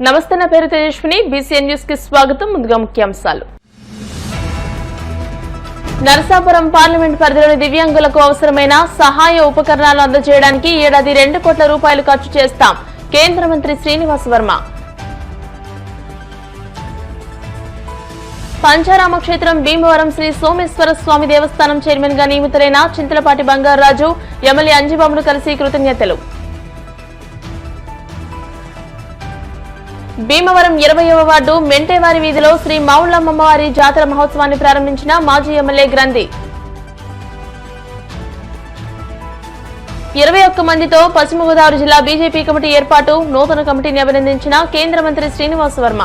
నమస్తే, నా పేరు తేజస్విని. బీసీఎన్ న్యూస్ కి స్వాగతం. ముందుగా ముఖ్యాంశాలు. నరసాపురం పార్లమెంట్ పరిధిలోని దివ్యాంగులకు అవసరమైన సహాయ ఉపకరణాలు అందజేయడానికి ఏడాది 2 కోట్ల రూపాయలు ఖర్చు చేస్తాం. కేంద్ర మంత్రి శ్రీనివాస్ వర్మ. పంచారామ క్షేత్రం భీమవరం శ్రీ సోమేశ్వర స్వామి దేవస్థానం చైర్మన్ గా నియమితులైన చింతలపాటి బంగారాజు ఎమ్మెల్యే అంజిబాబును కలిసి కృతజ్ఞతలు. భీమవరం 20వ వార్డు మెంటేవారి వీధిలో శ్రీ మావుళ్లమ్మవారి జాతర మహోత్సవాన్ని ప్రారంభించిన మాజీ ఎమ్మెల్యే గ్రంథి. 21 మందితో పశ్చిమ గోదావరి జిల్లా బీజేపీ కమిటీ ఏర్పాటు. నూతన కమిటీని అభినందించిన కేంద్ర మంత్రి శ్రీనివాస్ వర్మ.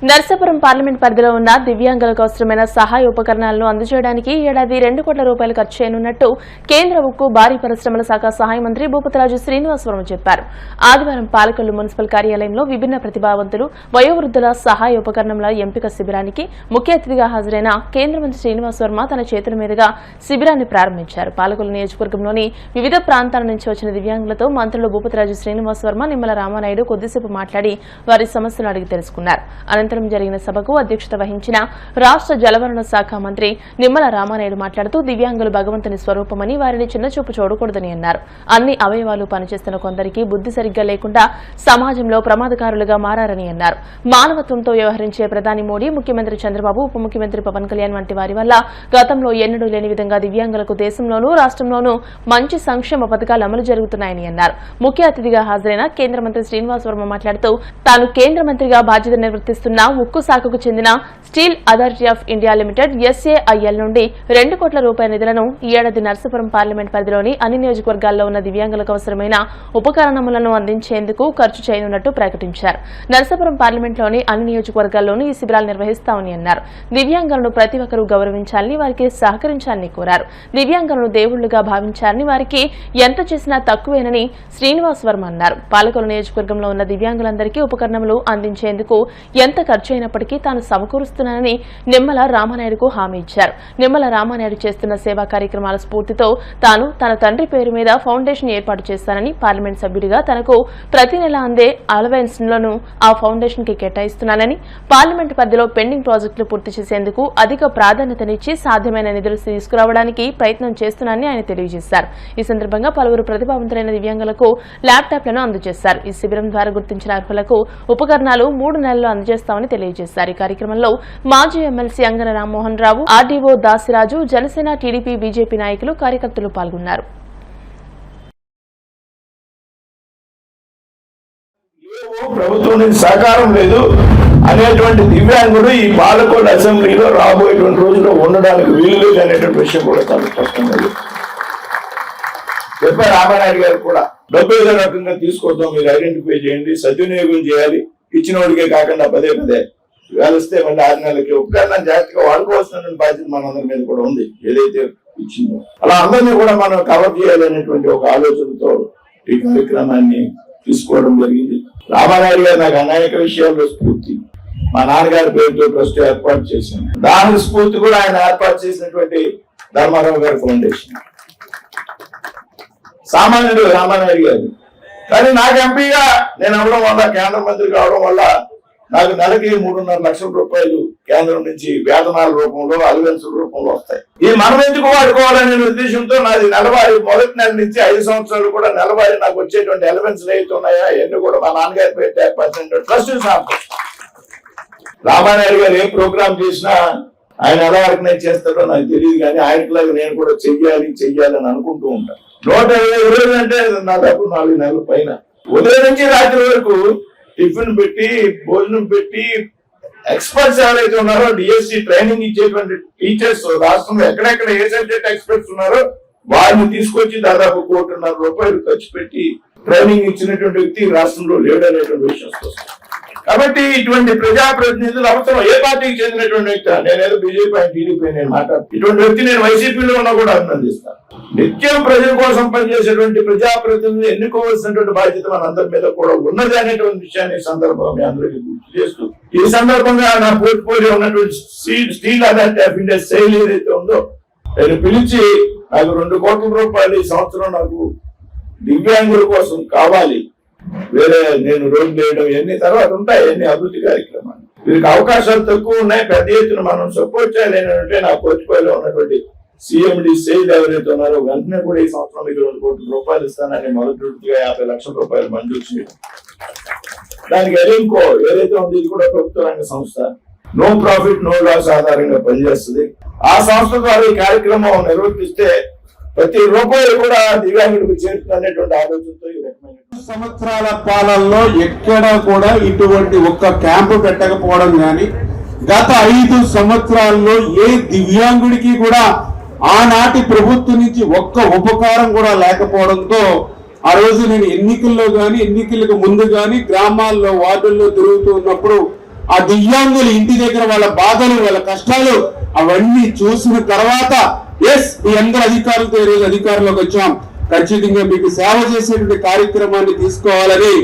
నర్సాపురం పార్లమెంట్ పరిధిలో ఉన్న దివ్యాంగులకు అవసరమైన సహాయ ఉపకరణాలను అందజేయడానికి ఏడాది 2 కోట్ల రూపాయలు ఖర్చు చేయనున్నట్టు కేంద్ర ఉక్కు భారీ పరిశ్రమల శాఖ సహాయ మంత్రి భూపతిరాజు శ్రీనివాస్ వర్మ చెప్పారు. ఆదివారం పాలకొల్లు మున్సిపల్ కార్యాలయంలో విభిన్న ప్రతిభావంతులు వయోవృద్ధుల సహాయ ఉపకరణముల ఎంపిక శిబిరానికి ముఖ్య అతిథిగా హాజరైన కేంద్ర మంత్రి శ్రీనివాస్ వర్మ తన చేతుల మీదుగా శిబిరాన్ని ప్రారంభించారు. పాలకొల్లు నియోజకవర్గంలోని వివిధ ప్రాంతాల నుంచి వచ్చిన దివ్యాంగులతో మంత్రులు భూపతిరాజు శ్రీనివాస్ వర్మ, నిమ్మల రామానాయుడు కొద్దిసేపు మాట్లాడి వారి సమస్యలు అడిగి తెలుసుకున్నారు. అనంతరం జరిగిన సభకు అధ్యక్షత వహించిన రాష్ట్ర జలవనరుల శాఖ మంత్రి నిమ్మల రామానాయుడు మాట్లాడుతూ దివ్యాంగులు భగవంతుని స్వరూపమని వారిని చిన్నచూపు చూడకూడదని అన్నారు. అన్ని అవయవాలు పనిచేస్తున్న కొందరికి బుద్ధి సరిగ్గా లేకుండా సమాజంలో ప్రమాదకారులుగా మారారని అన్నారు. మానవత్వంతో వ్యవహరించే ప్రధాని మోడీ, ముఖ్యమంత్రి చంద్రబాబు, ఉప ముఖ్యమంత్రి పవన్ కళ్యాణ్ వంటి వారి వల్ల గతంలో ఎన్నడూ లేని విధంగా దివ్యాంగులకు దేశంలోనూ రాష్ట్రంలోనూ మంచి సంక్షేమ పథకాలు అమలు జరుగుతున్నాయని అన్నారు. ముఖ్య అతిథిగా హాజరైన కేంద్ర మంత్రి శ్రీనివాస్ వర్మ మాట్లాడుతూ తాను కేంద్ర మంత్రిగా బాధ్యత నిర్వర్తిస్తున్న ఉక్కు శాఖకు చెందిన steel authority of India limited SAIL నుండి 2 కోట్ల రూపాయల నిధులను ఈ ఏడాది నర్సాపురం పార్లమెంట్ పరిధిలోని అన్ని నియోజకవర్గాల్లో ఉన్న దివ్యాంగులకు అవసరమైన ఉపకరణములను అందించేందుకు ఖర్చు చేయనున్నట్టు ప్రకటించారు. నర్సాపురం పార్లమెంట్లోని అన్ని నియోజకవర్గాల్లోనూ ఈ శిబిరాలు నిర్వహిస్తామని అన్నారు. దివ్యాంగులను ప్రతి ఒక్కరూ గౌరవించాలని, వారికి సహకరించాలని కోరారు. దివ్యాంగులను దేవుళ్లుగా భావించాలని, వారికి ఎంత చేసినా తక్కువేనని శ్రీనివాస్ వర్మ అన్నారు. పాలకొల్లు నియోజకవర్గంలో ఉన్న దివ్యాంగులందరికీ ఉపకరణములు అందించేందుకు ఎంత ఖర్చు అయినప్పటికీ తాను సమకూరుస్తున్నానని నిమ్మల రామానాయుడుకు హామీ ఇచ్చారు. నిమ్మల రామానాయుడు చేస్తున్న సేవా కార్యక్రమాల స్ఫూర్తితో తాను తన తండ్రి పేరు మీద ఫౌండేషన్ ఏర్పాటు చేస్తానని, పార్లమెంట్ సభ్యుడిగా తనకు ప్రతి నెల అందే అలవెన్స్ లను ఆ ఫౌండేషన్ కి కేటాయిస్తున్నానని, పార్లమెంట్ పరిధిలో పెండింగ్ ప్రాజెక్టులు పూర్తి చేసేందుకు అధిక ప్రాధాన్యతనిచ్చి సాధ్యమైన నిధులు తీసుకురావడానికి ప్రయత్నం చేస్తున్నానని ఆయన తెలియజేశారు. ఈ సందర్భంగా పలువురు ప్రతిభావంతులైన దివ్యాంగులకు ల్యాప్టాప్లను అందజేశారు. ఈ శిబిరం ద్వారా గుర్తించిన అర్హులకు ఉపకరణాలు 3 నెలల్లో అందజేస్తామని తెలియజేశారు. ఈ కార్యక్రమంలో మాజీ MLC Angana Rammohan Rao, RDO Dasiraju, Janasena, TDP, BJP నాయకులు, కార్యకర్తలు పాల్గొన్నారు. ప్రభుత్వం నుంచి సహకారం లేదు అనేటువంటి దివ్యాంగుడు ఈ పాలకొల్లు అసెంబ్లీలో రాబోయేటువంటి రోజుల్లో ఉండడానికి వీలు లేదు అనేటువంటి విషయం కూడా చాలా స్పష్టంగా చెప్పారు. రామానాయుడు గారు కూడా డబ్బు ఏదో రకంగా తీసుకోవద్దాం, మీరు ఐడెంటిఫై చేయండి, సద్వినియోగం చేయాలి, ఇచ్చిన వాడికే కాకుండా పదే వేలిస్తే మళ్ళీ 6 నెలలకి ఉపకరణం జాగ్రత్తగా వాడుకోవాల్సిన బాధ్యత మనందరి మీద కూడా ఉంది. ఏదైతే ఇచ్చిందో అలా అందరినీ కూడా మనం కవర్ చేయాలనేటువంటి ఒక ఆలోచనతో ఈ కార్యక్రమాన్ని తీసుకోవడం జరిగింది. రామానాయుడు గారు నాకు అనేక విషయాల్లో స్ఫూర్తి. మా నాన్నగారి పేరుతో ట్రస్ట్ ఏర్పాటు చేశాను. దాని స్ఫూర్తి కూడా ఆయన ఏర్పాటు చేసినటువంటి ధర్మారావు గారి ఫౌండేషన్. సామాన్యుడు రామానాయుడు గారు, కానీ నాకు ఎంపీగా నేను అవడం వల్ల, కేంద్ర మంత్రి కావడం వల్ల నాకు నెలకి 3.5 లక్షల రూపాయలు కేంద్రం నుంచి వేతనాల రూపంలో, అలవెన్స్ రూపంలో వస్తాయి. ఈ మనం ఎందుకు వాడుకోవాలనే ఉద్దేశంతో నాది నెలవారీ, మొదటి నెల నుంచి 5 సంవత్సరాలు కూడా నెలవారీ నాకు వచ్చేటువంటి అలవెన్స్ ఏవైతే ఉన్నాయా ఇవన్నీ కూడా మా నాన్నగారి పేరు ఏర్పరిచినటువంటి ట్రస్ట్ సంస్థ. రామానాయుడు గారు ఏ ప్రోగ్రామ్ చేసినా ఆయన ఎలా ఆర్గనైజ్ చేస్తాడో నాకు తెలియదు, కానీ ఆయనకులాగా నేను కూడా చెయ్యాలని అనుకుంటూ ఉంటాను. 120 రోజులు అంటే దాదాపు 4 నెలల పైన ఉదయం నుంచి రాత్రి వరకు టిఫిన్ పెట్టి, భోజనం పెట్టి, ఎక్స్పర్ట్స్ ఎవరైతే ఉన్నారో డిఎస్సి ట్రైనింగ్ ఇచ్చేటువంటి టీచర్స్ రాష్ట్రంలో ఎక్కడెక్కడ ఏ సబ్జెక్ట్ ఎక్స్పర్ట్స్ ఉన్నారో వారిని తీసుకొచ్చి దాదాపు 1.5 కోట్ల రూపాయలు ఖర్చు పెట్టి ట్రైనింగ్ ఇచ్చినటువంటి వ్యక్తి రాష్ట్రంలో లేడు అనేటువంటి విషయం వస్తుంది. కాబట్టి ఇటువంటి ప్రజాప్రతినిధులు అవసరం. ఏ పార్టీకి చెందినటువంటి వ్యక్తి, నేనేదో బీజేపీ ఆయన టీడీపీ నేను మాట్లాడు, ఇటువంటి వ్యక్తి నేను వైసీపీలో ఉన్నా కూడా అభినందిస్తాను. నిత్యం ప్రజల కోసం పనిచేసేటువంటి ప్రజాప్రతినిధులు ఎన్నుకోవాల్సినటువంటి బాధ్యత మనందరి మీద కూడా ఉన్నది అనేటువంటి విషయాన్ని సందర్భంగా మీ అందరికీ గుర్తు చేస్తూ, ఈ సందర్భంగా నా పోర్ట్ఫోలియో ఉన్నటువంటి steel authority of India SAIL ఏదైతే ఉందో నేను పిలిచి నాకు 2 కోట్ల రూపాయలు ఈ సంవత్సరం నాకు దివ్యాంగుల కోసం కావాలి, వేరే నేను రోడ్లు వేయడం ఇవన్నీ తర్వాత ఉంటాయి, ఇవన్నీ అభివృద్ధి కార్యక్రమాలు. వీరికి అవకాశాలు తక్కువ ఉన్నాయి, పెద్ద ఎత్తున మనం సపోర్ట్ చేయాలంటే నా కోటిపల్లిలో ఉన్నటువంటి సిఎండి సేల్ ఎవరైతే ఉన్నారో వెంటనే కూడా ఈ సంవత్సరం 2 కోట్ల రూపాయలు ఇస్తానని మొదటి విడతగా 50 లక్షల రూపాయలు మంజూరు చేయడం. దానికి ఎలింకో ఏదైతే ఉంది ఇది కూడా ప్రభుత్వ రంగ సంస్థ, నో ప్రాఫిట్ నో లాస్ ఆధారంగా పనిచేస్తుంది. ఆ సంస్థ ద్వారా ఈ కార్యక్రమం నిర్వర్తిస్తే ప్రతి రూపాయలు కూడా దివ్యాంగులకు చేరుతున్నటువంటి ఆలోచనతో ఈ రకమైన సంవత్సరాల పాలనలో ఎక్కడా కూడా ఇటువంటి ఒక్క క్యాంపు పెట్టకపోవడం గాని, గత 5 సంవత్సరాల్లో ఏ దివ్యాంగుడికి కూడా ఆనాటి ప్రభుత్వం నుంచి ఒక్క ఉపకారం కూడా లేకపోవడంతో ఆ రోజు నేను ఎన్నికల్లో గాని ఎన్నికలకు ముందు గాని గ్రామాల్లో వార్డుల్లో తిరుగుతూ ఉన్నప్పుడు ఆ దివ్యాంగులు ఇంటి దగ్గర వాళ్ళ బాధలు వాళ్ళ కష్టాలు అవన్నీ చూసిన తర్వాత మీ అందరు అధికారులతో ఈ రోజు అధికారంలోకి వచ్చాం, ఖచ్చితంగా మీకు సేవ చేసేటువంటి కార్యక్రమాన్ని తీసుకోవాలని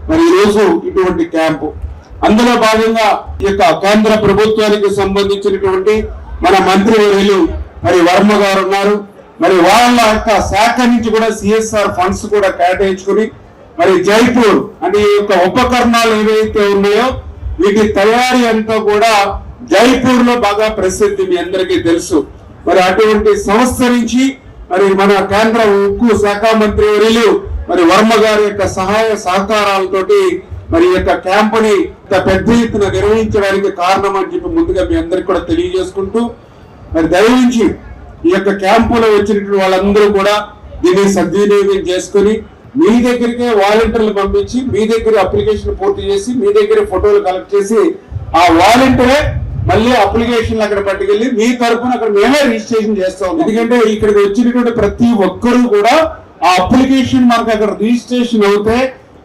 మరి ఈ రోజు ఇటువంటి క్యాంపు. అందులో భాగంగా ఈ యొక్క కేంద్ర ప్రభుత్వానికి సంబంధించినటువంటి మన మంత్రివర్యులు మరి వర్మ గారు ఉన్నారు. మరి వాళ్ళ యొక్క శాఖ నుంచి కూడా సిఎస్ఆర్ ఫండ్స్ కూడా కేటాయించుకుని మరి జైపూర్ అంటే ఈ యొక్క ఉపకరణాలు ఏవైతే ఉన్నాయో వీటి తయారీ అంతా కూడా జైపూర్ లో బాగా ప్రసిద్ధి, మీ అందరికీ తెలుసు. మరి అటువంటి సంస్థ నుంచి మరి మన కేంద్ర ఉక్కు శాఖ మంత్రి వర్యులు మరి వర్మ గారి యొక్క సహాయ సహకారాలతోటి మరి ఈ యొక్క క్యాంపుని పెద్ద ఎత్తున నిర్వహించడానికి కారణం అని చెప్పి ముందుగా మీ అందరికి కూడా తెలియజేసుకుంటూ, మరి దయవించి ఈ యొక్క క్యాంపులో వచ్చినటువంటి వాళ్ళందరూ కూడా దీన్ని సద్వినియోగం చేసుకుని మీ దగ్గరికే వాలంటీర్లు పంపించి మీ దగ్గర అప్లికేషన్ పూర్తి చేసి మీ దగ్గర ఫోటోలు కలెక్ట్ చేసి ఆ వాలంటీరే మళ్ళీ అప్లికేషన్ అక్కడ పట్టుకెళ్ళి మీ తరఫున అక్కడ మేమే రిజిస్ట్రేషన్ చేస్తాం. ఎందుకంటే ఇక్కడికి వచ్చినటువంటి ప్రతి ఒక్కరూ కూడా ఆ అప్లికేషన్ మనకు అక్కడ రిజిస్ట్రేషన్ అవుతే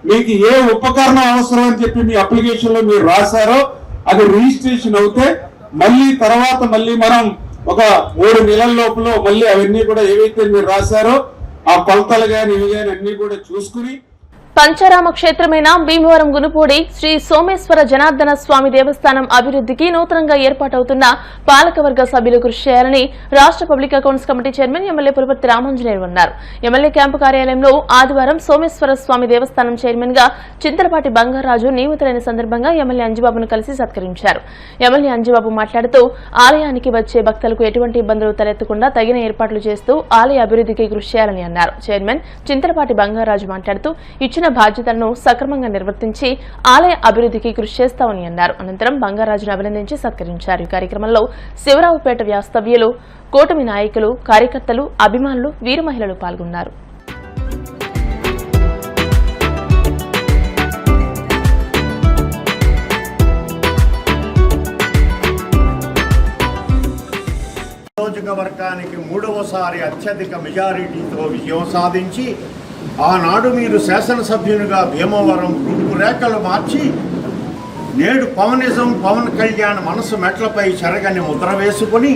మీకు ఏ ఉపకరణం అవసరం అని చెప్పి మీ అప్లికేషన్ లో మీరు రాశారో అది రిజిస్ట్రేషన్ అవుతే మళ్ళీ తర్వాత మళ్ళీ మనం ఒక 3 నెలల లోపల మళ్ళీ అవన్నీ కూడా ఏవైతే మీరు రాశారో ఆ కొలతలు గాని ఇవి గాని అన్ని కూడా చూసుకుని పంచారామ క్షేత్రమైన భీమవరం గునుపూడి శ్రీ సోమేశ్వర జనార్దన స్వామి దేవస్థానం అభివృద్ధికి నూతనంగా ఏర్పాటవుతున్న పాలకవర్గ సభ్యులు కృషి చేయాలని రాష్ట్ర public accounts committee chairman MLA Pulaparthi Ramanjaneyulu అన్నారు. ఎమ్మెల్యే క్యాంపు కార్యాలయంలో ఆదివారం సోమేశ్వర స్వామి దేవస్థానం చైర్మన్ గా చింతలపాటి బంగారాజు నియమితులైన సందర్భంగా ఎమ్మెల్యే అంజిబాబును కలిసి సత్కరించారు. ఎమ్మెల్యే అంజిబాబు మాట్లాడుతూ ఆలయానికి వచ్చే భక్తులకు ఎటువంటి ఇబ్బందులు తలెత్తకుండా తగిన ఏర్పాట్లు చేస్తూ ఆలయ అభివృద్ధికి కృషి చేయాలని అన్నారు. చైర్మన్ చింతలపాటి బంగారాజు మాట్లాడుతూ ఇచ్చిన బాధ్యతలను సక్రమంగా నిర్వర్తించి ఆలయ అభివృద్ధికి కృషి చేస్తామని అన్నారు. అనంతరం బంగారాజును అభినందించి సత్కరించారు. ఈ కార్యక్రమంలో శివరావుపేట వాస్తవ్యులు, కూటమి నాయకులు, కార్యకర్తలు, అభిమానులు, వీరు మహిళలు పాల్గొన్నారు. నియోజకవర్గానికి 3వసారి అత్యధిక మెజారిటీతో విజయం సాధించి ఆనాడు మీరు శాసనసభ్యునిగా భీమవరం రూపురేఖలు మార్చి నేడు పవన్ కళ్యాణ్ మనసు మెట్లపై చెరగని ముద్ర వేసుకుని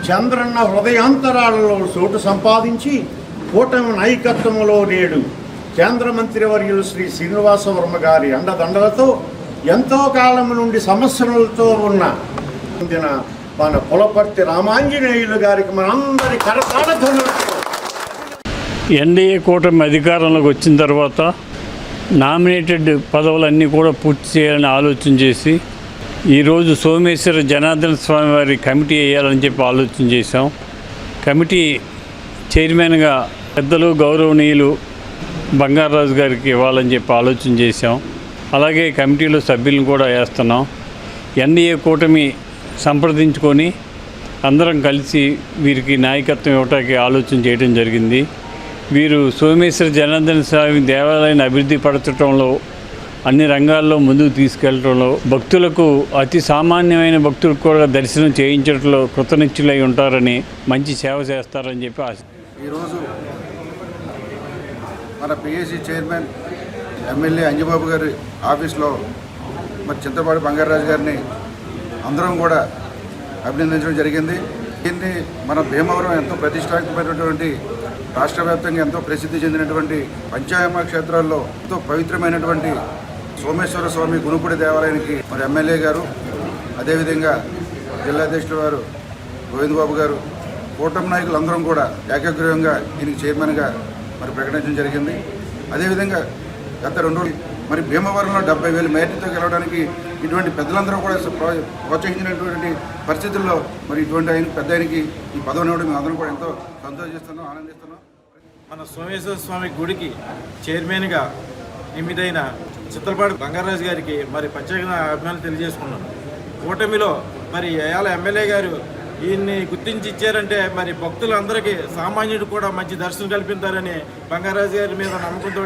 చంద్రన్న హృదయాంతరాలలో చోటు సంపాదించి కూటమి నాయకత్వంలో నేడు కేంద్ర మంత్రివర్యులు శ్రీ శ్రీనివాస వర్మ గారి అండదండలతో ఎంతో కాలం నుండి సమస్యలతో ఉన్న మన పులపర్తి రామాంజనేయులు గారికి మనందరి కరతాళధ్వనులు. ఎన్డీఏ కూటమి అధికారంలోకి వచ్చిన తర్వాత నామినేటెడ్ పదవులన్నీ కూడా పూర్తి చేయాలని ఆలోచన చేసి ఈరోజు సోమేశ్వర జనార్దన స్వామి వారి కమిటీ వేయాలని చెప్పి ఆలోచన చేశాం. కమిటీ చైర్మన్గా పెద్దలు గౌరవనీయులు బంగారాజు గారికి ఇవ్వాలని చెప్పి ఆలోచన చేశాం. అలాగే కమిటీలో సభ్యులను కూడా వేస్తున్నాం. ఎన్డీఏ కూటమి సంప్రదించుకొని అందరం కలిసి వీరికి నాయకత్వం ఇవ్వటానికి ఆలోచన చేయడం జరిగింది. వీరు సోమేశ్వర జనార్దన స్వామి దేవాలయాన్ని అభివృద్ధి పరచడంలో అన్ని రంగాల్లో ముందుకు తీసుకెళ్లడంలో భక్తులకు అతి సామాన్యమైన భక్తులకు కూడా దర్శనం చేయించడంలో కృతనిశ్చులై ఉంటారని మంచి సేవ చేస్తారని చెప్పి ఆశ. ఈరోజు మన పిఎస్సి చైర్మన్ ఎమ్మెల్యే అంజిబాబు గారి ఆఫీస్లో మరి చింతపాటి బంగారాజు గారిని అందరం కూడా అభినందించడం జరిగింది. దీన్ని మన భీమవరం ఎంతో ప్రతిష్టాత్మకమైనటువంటి రాష్ట్ర వ్యాప్తంగా ఎంతో ప్రసిద్ధి చెందినటువంటి పంచాయమ క్షేత్రాల్లో ఎంతో పవిత్రమైనటువంటి సోమేశ్వర స్వామి గునుపూడి దేవాలయానికి మరి ఎమ్మెల్యే గారు, అదేవిధంగా జిల్లా అధ్యక్షుల వారు గోవిందబాబు గారు, కూటమి నాయకులందరం కూడా ఏకగ్రీవంగా దీనికి చైర్మన్గా మరి ప్రకటించడం జరిగింది. అదేవిధంగా గత 2 రోజులు మరి భీమవరంలో 70,000 మేరతో గెలవడానికి ఇటువంటి పెద్దలందరూ కూడా ప్రోత్సహించినటువంటి పరిస్థితుల్లో మరి ఇటువంటి పెద్ద ఆయనకి ఈ పదవిని ఇవ్వడం మేము అందరం కూడా ఎంతో సంతోషిస్తున్నాం, ఆనందిస్తున్నాం. మన సోమేశ్వర స్వామి గుడికి చైర్మన్గా నియమితైన చిత్రపాటి బంగారాజు గారికి మరి ప్రత్యేక అభిమానులు తెలియజేసుకున్నాను. కూటమిలో మరి అయాల ఎమ్మెల్యే గారు ఈయన్ని గుర్తించి ఇచ్చారంటే మరి భక్తులందరికీ సామాన్యుడు కూడా మంచి దర్శనం కల్పిస్తారని బంగారాజు గారి మీద నమ్మకంతో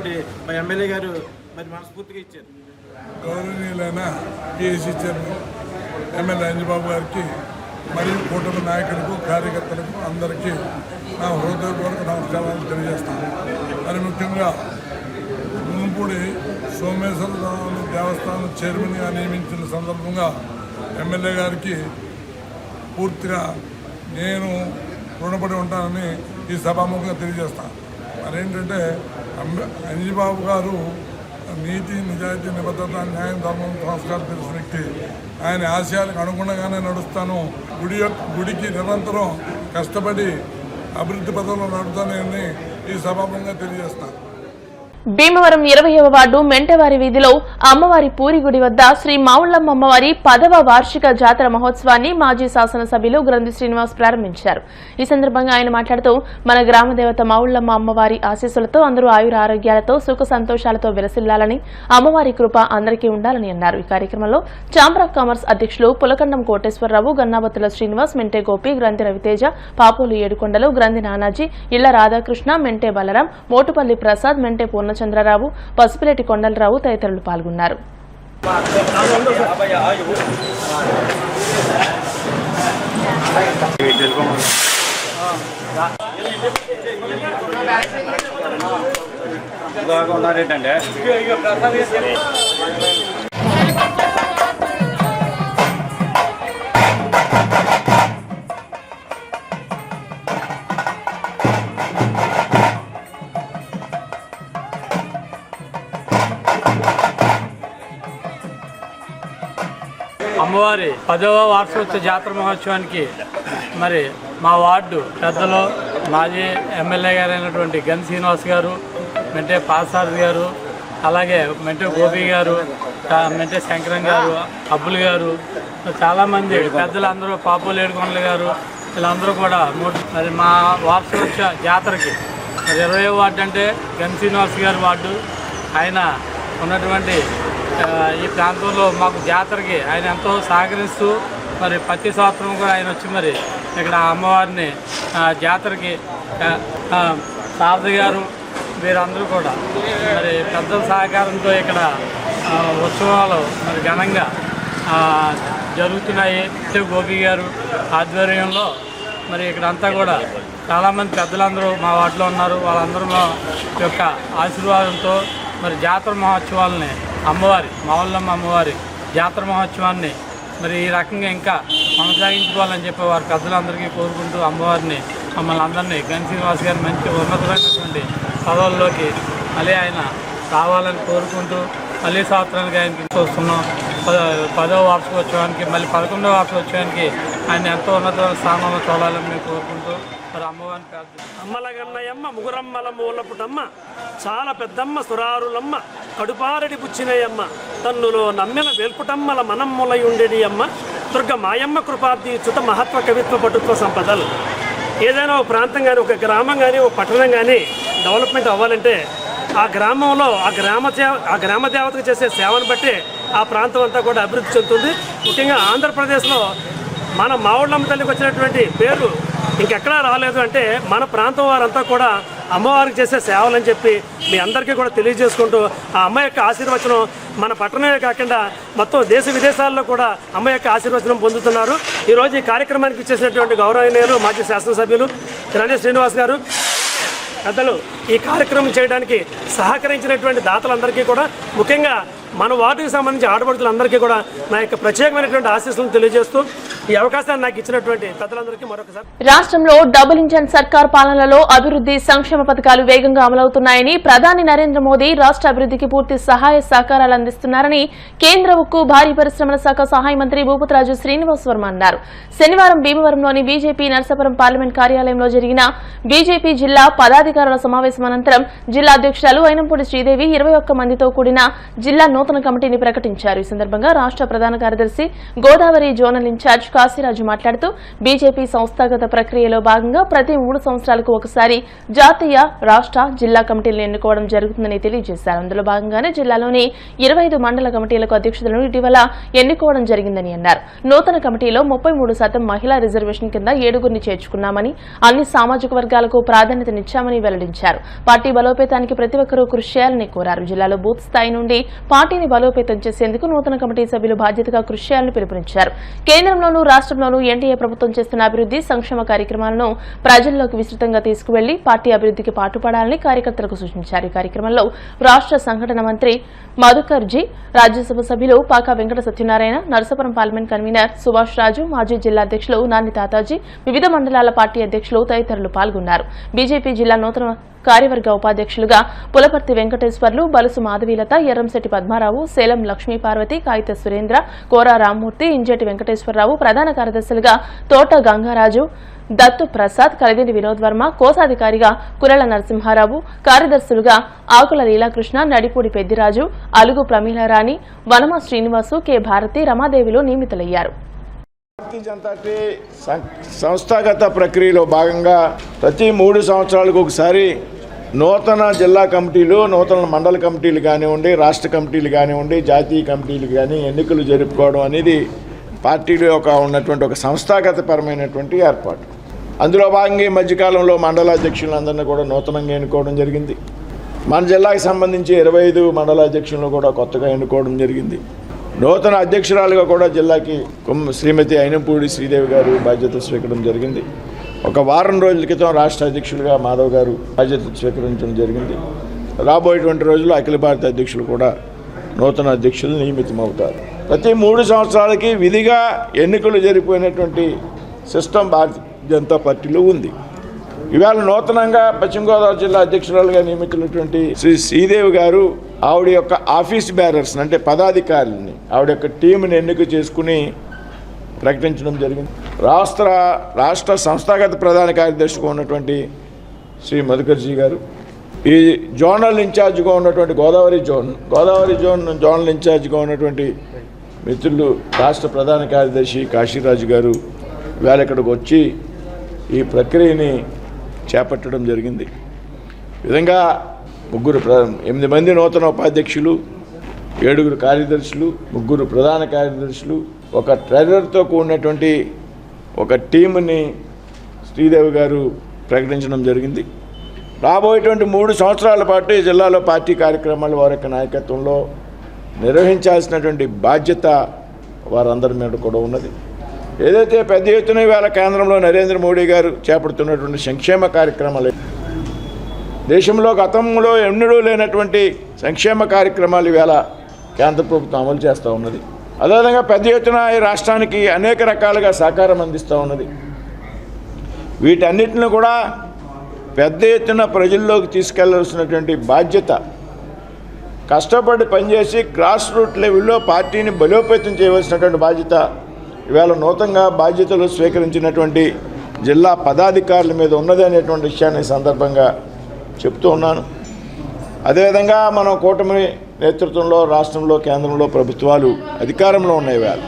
మరి ఎమ్మెల్యే గారు మరి మనస్ఫూర్తిగా ఇచ్చారు. గౌరవనీయులైన పిఎస్సి చైర్మన్ ఎమ్మెల్యే అంజబాబు గారికి మరియు కూటమి నాయకులకు కార్యకర్తలకు అందరికీ నా హృదయపూర్వక నమస్కారాలు తెలియజేస్తాను. మరి ముఖ్యంగా మునుపూడి సోమేశ్వర దేవస్థానం చైర్మన్గా నియమించిన సందర్భంగా ఎమ్మెల్యే గారికి పూర్తిగా నేను రుణపడి ఉంటానని ఈ సభాముఖంగా తెలియజేస్తాను. మరేంటంటే అంజబాబు గారు నీతి, నిజాయితీ, నిబద్ధత, న్యాయం, ధర్మం, సంస్కారం తెలిసిన వ్యక్తి. ఆయన ఆశయాలకు అనుగుణంగానే నడుస్తాను. గుడికి నిరంతరం కష్టపడి అభివృద్ధి పథంలో నడుపుతానని ఈ సభాముఖంగా తెలియజేస్తాను. భీమవరం 20వ వార్డు మెంటవారి వీధిలో అమ్మవారి పూరి గుడి వద్ద శ్రీ మావుళ్లమ్మ అమ్మవారి 10వ వార్షిక జాతర మహోత్సవాన్ని మాజీ శాసనసభ్యులు గ్రంథి శ్రీనివాస్ ప్రారంభించారు. ఈ సందర్భంగా ఆయన మాట్లాడుతూ మన గ్రామ దేవత మావుళ్లమ్మ అమ్మవారి ఆశీస్సులతో అందరూ ఆయుర ఆరోగ్యాలతో సుఖ సంతోషాలతో విలసిల్లాలని, అమ్మవారి కృప అందరికీ ఉండాలని అన్నారు. ఈ కార్యక్రమంలో ఛాంబర్ ఆఫ్ కామర్స్ అధ్యక్షులు పులకండం కోటేశ్వరరావు, గన్నాబత్తుల శ్రీనివాస్, మెంటే గోపి, గ్రంథి రవితేజ, పాపోలు ఏడుకొండలు, గ్రంథి నానాజీ, ఇళ్ల రాధాకృష్ణ, మెంటే బలరాం, మోటుపల్లి ప్రసాద్, మెంటే చంద్రరావు, పసుపులేటి కొండలరావు తదితరులు పాల్గొన్నారు. అమ్మవారి 10వ వార్షికోత్సవ జాతర మహోత్సవానికి మరి మా వార్డు పెద్దలు మాజీ ఎమ్మెల్యే గారైనటువంటి గన్ శ్రీనివాస్ గారు, మెంటే పాసారథి గారు, అలాగే మెంటే గోపి గారు, మెంటే శంకరం గారు, అబ్బులు గారు, చాలామంది పెద్దలందరూ, పాపోలు ఏడుకొండలు గారు, వీళ్ళందరూ కూడా మరి మా వార్షికోత్సవ జాతరకి మరి 20వ వార్డు అంటే గన్ శ్రీనివాస్ గారి వార్డు. ఆయన ఉన్నటువంటి ఈ ప్రాంతంలో మాకు జాతరకి ఆయన ఎంతో సహకరిస్తూ మరి ప్రతి సంవత్సరం కూడా ఆయన వచ్చి మరి ఇక్కడ అమ్మవారిని జాతరకి శారద గారు వీరందరూ కూడా మరి పెద్దల సహకారంతో ఇక్కడ ఉత్సవాలు మరి ఘనంగా జరుగుతున్నాయి. గోపి గారు ఆధ్వర్యంలో మరి ఇక్కడంతా కూడా చాలామంది పెద్దలందరూ మా వార్డులో ఉన్నారు. వాళ్ళందరూ మా యొక్క ఆశీర్వాదంతో మరి జాతర మహోత్సవాలని అమ్మవారి మావుళ్లమ్మ అమ్మవారి జాతర మహోత్సవాన్ని మరి ఈ రకంగా ఇంకా కొనసాగించుకోవాలని చెప్పి వారి పెద్దలందరికీ కోరుకుంటూ అమ్మవారిని మమ్మల్ని అందరినీ గన్ శ్రీనివాస్ గారు మంచి ఉన్నతమైనటువంటి పదవుల్లోకి మళ్ళీ ఆయన రావాలని కోరుకుంటూ మళ్ళీ సంవత్సరానికి ఆయనకి చూస్తున్నాం. 10వ వార్షికోత్సవానికి మళ్ళీ 11వ వార్షికోత్సవానికి ఆయన ఎంతో ఉన్నతమైన స్థానంలో చూడాలని మేము కోరుకుంటూ మరి అమ్మవారిని ప్రార్థిస్తున్నాం. అమ్మలగన్నయమ్మ ముగురమ్మల మూలపుటమ్మ చాలా పెద్దమ్మ సురారులమ్మ కడుపారడి పుచ్చినయమ్మ తన్నులో నమ్మిన వేల్పుటమ్మల మనమ్ములయుండెడి అమ్మ దుర్గ మాయమ్మ కృపాబ్ది చుత మహత్వ కవిత్వ పటుత్వ సంపదలు. ఏదైనా ఒక ప్రాంతం కానీ, ఒక గ్రామం కానీ, ఒక పట్టణం కానీ డెవలప్మెంట్ అవ్వాలంటే ఆ గ్రామంలో ఆ గ్రామ దేవతకు చేసే సేవను బట్టి ఆ ప్రాంతం అంతా కూడా అభివృద్ధి చెందుతుంది. ముఖ్యంగా ఆంధ్రప్రదేశ్లో మన మావుళ్లమ్మ తల్లికి వచ్చినటువంటి పేరు ఇంకెక్కడా రాలేదు. అంటే మన ప్రాంతం వారంతా కూడా అమ్మవారికి చేసే సేవలని చెప్పి మీ అందరికీ కూడా తెలియజేసుకుంటూ ఆ అమ్మ యొక్క ఆశీర్వచనం మన పట్టణమే కాకుండా మొత్తం దేశ విదేశాల్లో కూడా అమ్మ యొక్క ఆశీర్వచనం పొందుతున్నారు. ఈరోజు ఈ కార్యక్రమానికి ఇచ్చేసినటువంటి గౌరవనీయులు మాజీ శాసనసభ్యులు గ్రంథి శ్రీనివాస్ గారు, పెద్దలు ఈ కార్యక్రమం చేయడానికి సహకరించినటువంటి దాతలందరికీ కూడా, ముఖ్యంగా మన వార్డుకి సంబంధించి ఆడపడుతులందరికీ కూడా నా యొక్క ప్రత్యేకమైనటువంటి ఆశీస్సులను తెలియజేస్తూ ఈ అవకాశాన్ని నాకు ఇచ్చినటువంటి పెద్దలందరికీ మరొకసారి. రాష్ట్రంలో డబుల్ ఇంజన్ సర్కార్ పాలనలో అభివృద్ధి సంక్షేమ పథకాలు వేగంగా అమలవుతున్నాయని ప్రధాని నరేంద్ర మోదీ రాష్ట్ర అభివృద్ధికి పూర్తి సహాయ సహకారాలు అందిస్తున్నారని కేంద్ర ఉక్కు భారీ పరిశ్రమల శాఖ సహాయ మంత్రి భూపతిరాజు శ్రీనివాస్ వర్మ అన్నారు. శనివారం భీమవరంలోని బీజేపీ నరసాపురం పార్లమెంట్ కార్యాలయంలో జరిగిన బీజేపీ జిల్లా పదాధికారుల సమావేశం అనంతరం జిల్లా అధ్యక్షురాలు అయినంపూడి శ్రీదేవి 21 మందితో కూడిన జిల్లా నూతన కమిటీని ప్రకటించారు. ఈ సందర్భంగా రాష్ట్ర ప్రధాన కార్యదర్శి గోదావరి జోనల్ ఇన్ఛార్జ్ కాశీరాజు మాట్లాడుతూ బీజేపీ సంస్థాగత ప్రక్రియలో భాగంగా ప్రతి 3 సంవత్సరాలకు ఒకసారి జాతీయ, రాష్ట్ర, జిల్లా కమిటీలను ఎన్నుకోవడం జరుగుతుందని తెలియజేశారు. అందులో భాగంగానే జిల్లాలోని 25 మండల కమిటీలకు అధ్యక్షులను ఇటీవల ఎన్నుకోవడం జరిగిందని అన్నారు. నూతన కమిటీలో 33% మహిళా రిజర్వేషన్ కింద 7గురిని చేర్చుకున్నామని, అన్ని సామాజిక వర్గాలకు ప్రాధాన్యతనిచ్చామని వెల్లడించారు. పార్టీ బలోపేతానికి ప్రతి ఒక్కరూ కృషి చేయాలని కోరారు. జిల్లాలో బూత్ స్థాయి నుండి పార్టీని బలోపేతం చేసేందుకు నూతన కమిటీ సభ్యులు బాధ్యతగా కృషి చేయాలని పిలుపునిచ్చారు. కేంద్రంలోనూ రాష్ట్రంలోనూ ఎన్డీఏ ప్రభుత్వం చేస్తున్న అభివృద్ధి సంక్షేమ కార్యక్రమాలను ప్రజల్లోకి విస్తృతంగా తీసుకువెళ్లి పార్టీ అభివృద్ధికి పాటుపడాలని కార్యకర్తలకు సూచించారు. ఈ కార్యక్రమంలో రాష్ట్ర సంఘటన మంత్రి మధుకర్జీ, రాజ్యసభ సభ్యులు పాకా వెంకట సత్యనారాయణ, నరసాపురం పార్లమెంట్ కన్వీనర్ సుభాష్ రాజు, మాజీ జిల్లా అధ్యక్షులు నాని తాతాజీ, వివిధ మండలాల పార్టీ అధ్యక్షులు తదితరులు పాల్గొన్నారు. బీజేపీ జిల్లా నూతన కార్యవర్గ ఉపాధ్యక్షులుగా పులపర్తి వెంకటేశ్వర్లు, బలుసు మాధవీలత, ఎర్రంశెట్టి పద్మారావు, సేలం లక్ష్మీపార్వతి, కాగిత సురేంద్ర, కోరా రామ్మూర్తి, ఇంజేటి వెంకటేశ్వరరావు, ప్రధాన కార్యదర్శులుగా తోట గంగారాజు, దత్తు ప్రసాద్, కలిదిని వినోద్ వర్మ, కోశాధికారిగా కురళ నరసింహారావు, కార్యదర్శులుగా ఆకుల లీలాకృష్ణ, నడిపూడి పెద్దిరాజు, అలుగు ప్రమీలారాణి, వనమ శ్రీనివాసు, కె భారతి, రమాదేవిలు నియమితులయ్యారు. భారతీయ జనతా పార్టీ సంస్థాగత ప్రక్రియలో భాగంగా ప్రతి 3 సంవత్సరాలకు ఒకసారి నూతన జిల్లా కమిటీలు, నూతన మండల కమిటీలు కానివ్వండి, రాష్ట్ర కమిటీలు కానివ్వండి, జాతీయ కమిటీలు కానీ ఎన్నికలు జరుపుకోవడం అనేది పార్టీలో ఉన్నటువంటి ఒక సంస్థాగతపరమైనటువంటి ఏర్పాటు. అందులో భాగంగా ఈ మధ్యకాలంలో మండలాధ్యక్షులందరినీ కూడా నూతనంగా ఎన్నుకోవడం జరిగింది. మన జిల్లాకి సంబంధించి 25 మండలాధ్యక్షులను కూడా కొత్తగా ఎన్నుకోవడం జరిగింది. నూతన అధ్యక్షురాలుగా కూడా జిల్లాకి శ్రీమతి అయినంపూడి శ్రీదేవి గారు బాధ్యతలు స్వీకరించడం జరిగింది. ఒక వారం రోజుల క్రితం రాష్ట్ర అధ్యక్షులుగా మాధవ్ గారు బాధ్యతలు స్వీకరించడం జరిగింది. రాబోయేటువంటి రోజుల్లో అఖిల భారత అధ్యక్షులు కూడా నూతన అధ్యక్షులు నియమితమవుతారు. ప్రతి 3 సంవత్సరాలకి విధిగా ఎన్నికలు జరిగిపోయినటువంటి సిస్టమ్ భారతీయ జనతా పార్టీలో ఉంది. ఇవాళ నూతనంగా పశ్చిమ గోదావరి జిల్లా అధ్యక్షురాలుగా నియమితున్నటువంటి శ్రీ శ్రీదేవి గారు ఆవిడ యొక్క ఆఫీస్ బ్యారర్స్ అంటే పదాధికారులని ఆవిడ యొక్క టీంని ఎన్నిక చేసుకుని ప్రకటించడం జరిగింది. రాష్ట్ర సంస్థాగత ప్రధాన కార్యదర్శిగా ఉన్నటువంటి శ్రీ మధుకర్జీ గారు, ఈ జోనల్ ఇన్ఛార్జ్గా ఉన్నటువంటి గోదావరి జోనల్ ఇన్ఛార్జ్గా ఉన్నటువంటి మిత్రులు రాష్ట్ర ప్రధాన కార్యదర్శి కాశీరాజు గారు వేళ ఇక్కడికి వచ్చి ఈ ప్రక్రియని చేపట్టడం జరిగింది. ఈ విధంగా 8 మంది నూతన ఉపాధ్యక్షులు, 7 కార్యదర్శులు, 3 ప్రధాన కార్యదర్శులు, ఒక ట్రెజరర్తో కూడినటువంటి ఒక టీంని శ్రీదేవి గారు ప్రకటించడం జరిగింది. రాబోయేటువంటి 3 సంవత్సరాల పాటు ఈ జిల్లాలో పార్టీ కార్యక్రమాలు వారి యొక్క నాయకత్వంలో నిర్వహించాల్సినటువంటి బాధ్యత వారందరి మీద కూడా ఉన్నది. ఏదైతే పెద్ద ఎత్తున ఇవాళ కేంద్రంలో నరేంద్ర మోడీ గారు చేపడుతున్నటువంటి సంక్షేమ కార్యక్రమాలు, దేశంలో గతంలో ఎన్నడూ లేనటువంటి సంక్షేమ కార్యక్రమాలు ఇవాళ కేంద్ర ప్రభుత్వం అమలు చేస్తూ ఉన్నది. అదేవిధంగా పెద్ద ఎత్తున ఈ రాష్ట్రానికి అనేక రకాలుగా సహకారం అందిస్తూ ఉన్నది. వీటన్నిటిని కూడా పెద్ద ఎత్తున ప్రజల్లోకి తీసుకెళ్లాల్సినటువంటి బాధ్యత, కష్టపడి పనిచేసి గ్రాస్ రూట్ లెవెల్లో పార్టీని బలోపేతం చేయవలసినటువంటి బాధ్యత ఇవాళ నూతనంగా బాధ్యతలు స్వీకరించినటువంటి జిల్లా పదాధికారుల మీద ఉన్నది అనేటువంటి విషయాన్ని సందర్భంగా చెప్తూ ఉన్నాను. అదేవిధంగా మనం కూటమి నేతృత్వంలో రాష్ట్రంలో, కేంద్రంలో ప్రభుత్వాలు అధికారంలో ఉన్నాయి. ఇవాళ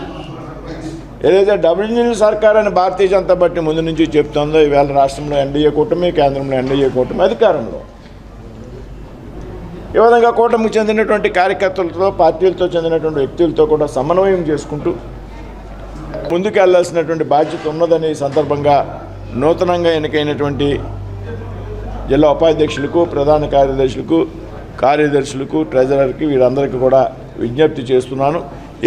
ఏదైతే డబుల్ ఇంజిన్ సర్కార్ అని భారతీయ జనతా పార్టీ ముందు నుంచి చెప్తుందో, ఇవాళ రాష్ట్రంలో ఎన్డీఏ కూటమి, కేంద్రంలో ఎన్డీఏ కూటమి అధికారంలో. ఈ విధంగా కూటమికి చెందినటువంటి కార్యకర్తలతో, పార్టీలతో చెందినటువంటి వ్యక్తులతో కూడా సమన్వయం చేసుకుంటూ ముందుకు వెళ్లాల్సినటువంటి బాధ్యత ఉన్నదని సందర్భంగా నూతనంగా ఎన్నికైనటువంటి జిల్లా ఉపాధ్యక్షులకు, ప్రధాన కార్యదర్శులకు, ట్రెజరర్కి వీరందరికీ కూడా విజ్ఞప్తి చేస్తున్నాను.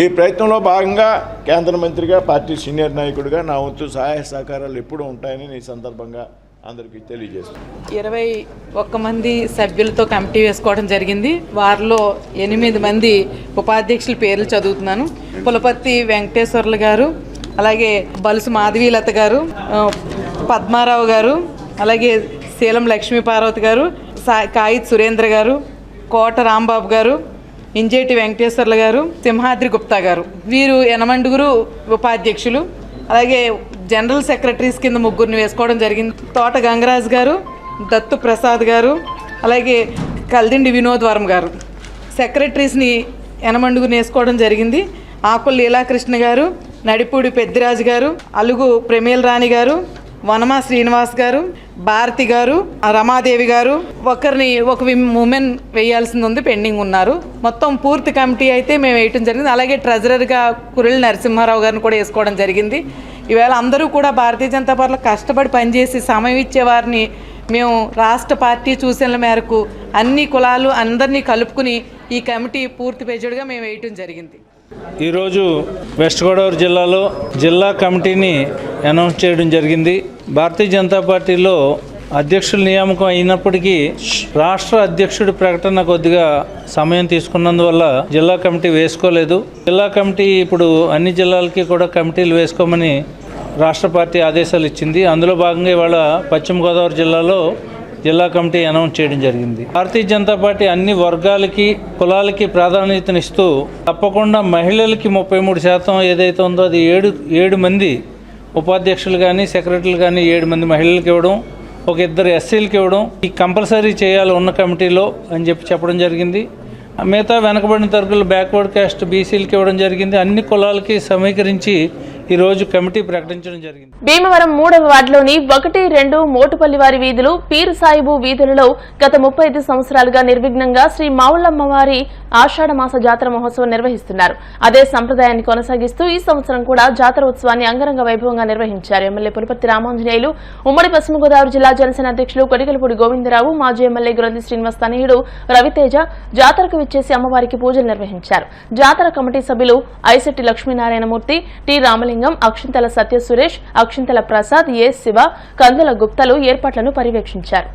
ఈ ప్రయత్నంలో భాగంగా కేంద్ర మంత్రిగా, పార్టీ సీనియర్ నాయకుడిగా నా వంతు సహాయ సహకారాలు ఎప్పుడూ ఉంటాయని ఈ సందర్భంగా అందరికీ తెలియజేస్తున్నాను. 21 మంది సభ్యులతో కమిటీ వేసుకోవడం జరిగింది. వారిలో 8 మంది ఉపాధ్యక్షుల పేర్లు చదువుతున్నాను. పులపర్తి వెంకటేశ్వర్లు గారు, అలాగే బలుసు మాధవీలత గారు, పద్మారావు గారు, అలాగే శీలం లక్ష్మీ పార్వతి గారు, కాయిత్ సురేంద్ర గారు, కోట రాంబాబు గారు, ఇంజేటి వెంకటేశ్వర్ల గారు, సింహాద్రి గుప్తా గారు. వీరు యనమండుగురు ఉపాధ్యక్షులు. అలాగే జనరల్ సెక్రటరీస్ కింద ముగ్గురిని వేసుకోవడం జరిగింది. తోట గంగరాజు గారు, దత్తు ప్రసాద్ గారు, అలాగే కల్దిండి వినోద్వరం గారు. సెక్రటరీస్ని యనమండుగురిని వేసుకోవడం జరిగింది. ఆకుల లీలాకృష్ణ గారు, నడిపూడి పెద్దిరాజు గారు, అలుగు ప్రమేల్ రాణి గారు, వనమా శ్రీనివాస్ గారు, భారతి గారు, రమాదేవి గారు. ఒక ఉమెన్ వేయాల్సింది ఉంది, పెండింగ్ ఉన్నారు. మొత్తం పూర్తి కమిటీ అయితే మేము వేయటం జరిగింది. అలాగే ట్రెజరర్గా కురళి నరసింహారావు గారిని కూడా వేసుకోవడం జరిగింది. ఈవేళ అందరూ కూడా భారతీయ జనతా పార్టీలో కష్టపడి పనిచేసి సమయం ఇచ్చే వారిని మేము రాష్ట్ర పార్టీ సూచనల మేరకు అన్ని కులాలు అందరినీ కలుపుకుని ఈ కమిటీ పూర్తి పేజీడుగా మేము వేయటం జరిగింది. ఈరోజు వెస్ట్ గోదావరి జిల్లాలో జిల్లా కమిటీని అనౌన్స్ చేయడం జరిగింది. భారతీయ జనతా పార్టీలో అధ్యక్షుల నియామకం అయినప్పటికీ రాష్ట్ర అధ్యక్షుడి ప్రకటన కొద్దిగా సమయం తీసుకున్నందువల్ల జిల్లా కమిటీ వేసుకోలేదు. జిల్లా కమిటీ ఇప్పుడు అన్ని జిల్లాలకి కూడా కమిటీలు వేసుకోమని రాష్ట్ర పార్టీ ఆదేశాలు ఇచ్చింది. అందులో భాగంగా ఇవాళ పశ్చిమ గోదావరి జిల్లాలో జిల్లా కమిటీ అనౌన్స్ చేయడం జరిగింది. భారతీయ జనతా పార్టీ అన్ని వర్గాలకి కులాలకి ప్రాధాన్యతనిస్తూ తప్పకుండా మహిళలకి 33% ఏదైతే ఉందో అది 7 మంది ఉపాధ్యక్షులు కానీ సెక్రటరీలు కానీ 7 మంది మహిళలకు ఇవ్వడం, ఒక 2 ఎస్సీలకు ఇవ్వడం ఈ కంపల్సరీ చేయాలి ఉన్న కమిటీలో అని చెప్పడం జరిగింది. మిగతా వెనకబడిన తరగతులు బ్యాక్వర్డ్ క్యాస్ట్ బీసీలకు ఇవ్వడం జరిగింది. అన్ని కులాలకి సమీకరించి ఈరోజు కమిటీ ప్రకటించడం జరిగింది. భీమవరం 3వ వార్డులోని 1, 2 మోటుపల్లివారి వీధులు, పీరు సాయిబు వీధులలో గత 35 సంవత్సరాలుగా నిర్విఘ్నంగా శ్రీ మావుళ్ళమ్మవారి ఆషాఢ మాస జాతర మహోత్సవం నిర్వహిస్తున్నారు. అదే సంప్రదాయాన్ని కొనసాగిస్తూ ఈ సంవత్సరం కూడా జాతర ఉత్సవాన్ని అంగరంగ వైభవంగా నిర్వహించారు. ఎమ్మెల్యే పులిపర్తి రామాంజనేయులు, ఉమ్మడి పశ్చిమ గోదావరి జిల్లా జనసేన అధ్యక్షులు కొడిగలపూడి గోవిందరావు, మాజీ ఎమ్మెల్యే గ్రంథి శ్రీనివాస్ తనయుడు రవితేజ జాతరకు విచ్చేసి అమ్మవారికి పూజలు నిర్వహించారు. జాతర కమిటీ సభ్యులు ఐశెట్టి లక్ష్మీనారాయణమూర్తి, టి రామలింగం, అక్షింతల సత్య సురేష్, అక్షింతల ప్రసాద్, ఏ శివ, కందుల గుప్తలు ఏర్పాట్లను పర్యవేక్షించారు.